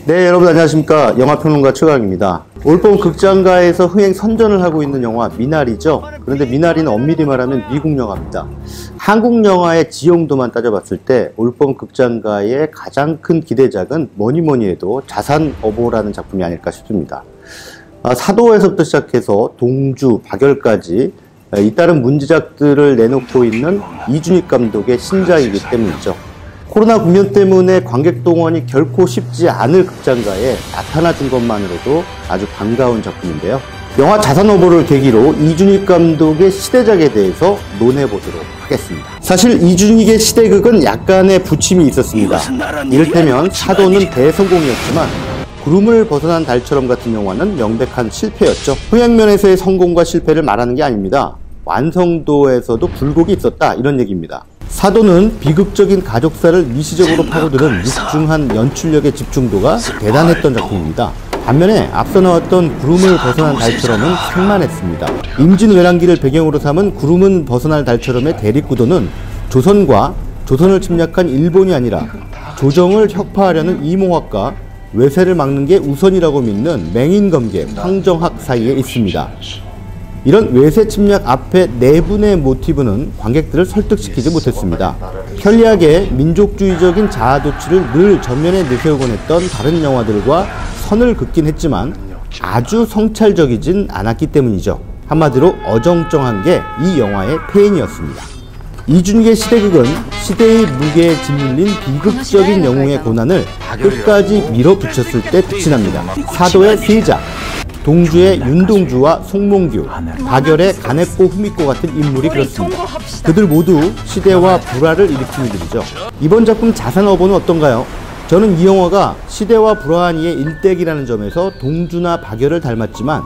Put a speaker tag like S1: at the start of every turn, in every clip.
S1: 네, 여러분 안녕하십니까. 영화평론가 최강입니다. 올봄 극장가에서 흥행 선전을 하고 있는 영화 미나리죠. 그런데 미나리는 엄밀히 말하면 미국 영화입니다. 한국 영화의 지형도만 따져봤을 때 올봄 극장가의 가장 큰 기대작은 뭐니뭐니 해도 자산어보라는 작품이 아닐까 싶습니다. 사도에서부터 시작해서 동주, 박열까지 잇따른 문제작들을 내놓고 있는 이준익 감독의 신작이기 때문이죠. 코로나 국면 때문에 관객 동원이 결코 쉽지 않을 극장가에 나타나준 것만으로도 아주 반가운 작품인데요. 영화 자산어보를 계기로 이준익 감독의 시대작에 대해서 논해보도록 하겠습니다. 사실 이준익의 시대극은 약간의 부침이 있었습니다. 이를테면 사도는 대성공이었지만 구름을 벗어난 달처럼 같은 영화는 명백한 실패였죠. 흥행면에서의 성공과 실패를 말하는 게 아닙니다. 완성도에서도 굴곡이 있었다, 이런 얘기입니다. 사도는 비극적인 가족사를 미시적으로 파고드는 육중한 연출력의 집중도가 대단했던 작품입니다. 반면에 앞서 나왔던 구름을 벗어난 달처럼은 산만했습니다. 임진왜란기를 배경으로 삼은 구름은 벗어날 달처럼의 대립구도는 조선과 조선을 침략한 일본이 아니라 조정을 혁파하려는 이몽학과 외세를 막는 게 우선이라고 믿는 맹인검계 황정학 사이에 있습니다. 이런 외세 침략 앞에 네 분의 모티브는 관객들을 설득시키지 못했습니다. 편리하게 민족주의적인 자아도취를 늘 전면에 내세우곤 했던 다른 영화들과 선을 긋긴 했지만 아주 성찰적이진 않았기 때문이죠. 한마디로 어정쩡한 게 이 영화의 폐인이었습니다. 이준익의 시대극은 시대의 무게에 짓눌린 비극적인 영웅의 고난을 끝까지 밀어붙였을 때 빛이 납니다. 사도의 세작, 동주의 윤동주와 송몽규, 박열의 가네코 후미코 같은 인물이 그렇습니다. 그들 모두 시대와 불화를 일으킨 이들이죠. 이번 작품 자산어보는 어떤가요? 저는 이 영화가 시대와 불화한 이의 일대기라는 점에서 동주나 박열을 닮았지만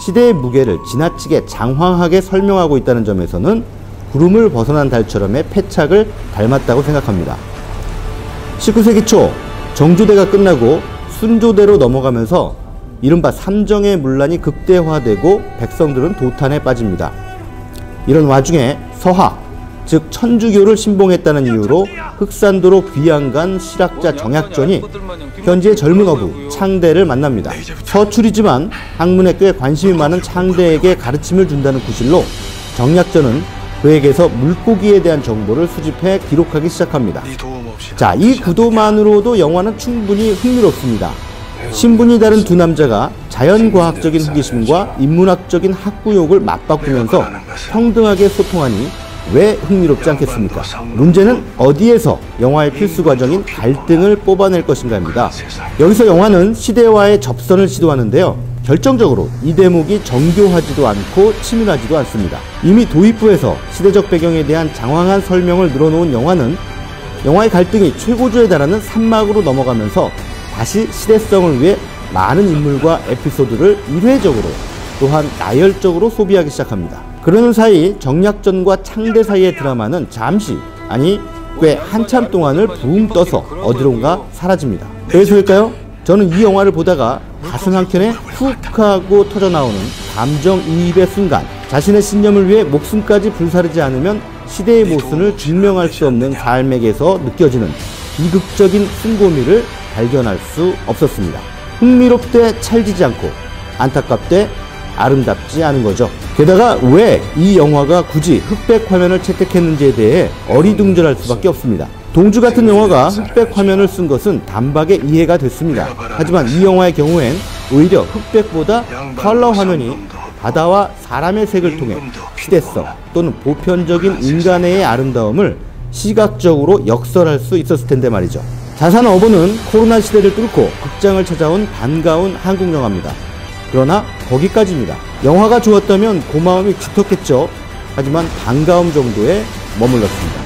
S1: 시대의 무게를 지나치게 장황하게 설명하고 있다는 점에서는 구름을 벗어난 달처럼의 패착을 닮았다고 생각합니다. 19세기 초 정조대가 끝나고 순조대로 넘어가면서 이른바 삼정의 문란이 극대화되고 백성들은 도탄에 빠집니다. 이런 와중에 서하, 즉 천주교를 신봉했다는 이유로 흑산도로 귀양간 실학자 정약전이 현지의 젊은 어부 창대를 만납니다. 서출이지만 학문에 꽤 관심이 많은 창대에게 가르침을 준다는 구실로 정약전은 그에게서 물고기에 대한 정보를 수집해 기록하기 시작합니다. 자, 이 구도만으로도 영화는 충분히 흥미롭습니다. 신분이 다른 두 남자가 자연과학적인 호기심과 인문학적인 학구욕을 맞바꾸면서 평등하게 소통하니 왜 흥미롭지 않겠습니까? 문제는 어디에서 영화의 필수 과정인 갈등을 뽑아낼 것인가입니다. 여기서 영화는 시대와의 접선을 시도하는데요. 결정적으로 이 대목이 정교하지도 않고 치밀하지도 않습니다. 이미 도입부에서 시대적 배경에 대한 장황한 설명을 늘어놓은 영화는 영화의 갈등이 최고조에 달하는 산막으로 넘어가면서 다시 시대성을 위해 많은 인물과 에피소드를 일회적으로 또한 나열적으로 소비하기 시작합니다. 그러는 사이 정약전과 창대 사이의 드라마는 잠시, 아니 꽤 한참 동안을 붕 떠서 어디론가 사라집니다. 왜소일까요? 저는 이 영화를 보다가 가슴 한켠에 훅 하고 터져나오는 감정이입의 순간, 자신의 신념을 위해 목숨까지 불사르지 않으면 시대의 모순을 증명할 수 없는 삶에게서 느껴지는 비극적인 승고미를 발견할 수 없었습니다. 흥미롭되 찰지지 않고 안타깝되 아름답지 않은 거죠. 게다가 왜 이 영화가 굳이 흑백 화면을 채택했는지에 대해 어리둥절할 수밖에 없습니다. 동주 같은 영화가 흑백 화면을 쓴 것은 단박에 이해가 됐습니다. 하지만 이 영화의 경우엔 오히려 흑백보다 컬러 화면이 바다와 사람의 색을 통해 시대성 또는 보편적인 인간의 아름다움을 시각적으로 역설할 수 있었을 텐데 말이죠. 자산어보는 코로나 시대를 뚫고 극장을 찾아온 반가운 한국 영화입니다. 그러나 거기까지입니다. 영화가 좋았다면 고마움이 짙었겠죠. 하지만 반가움 정도에 머물렀습니다.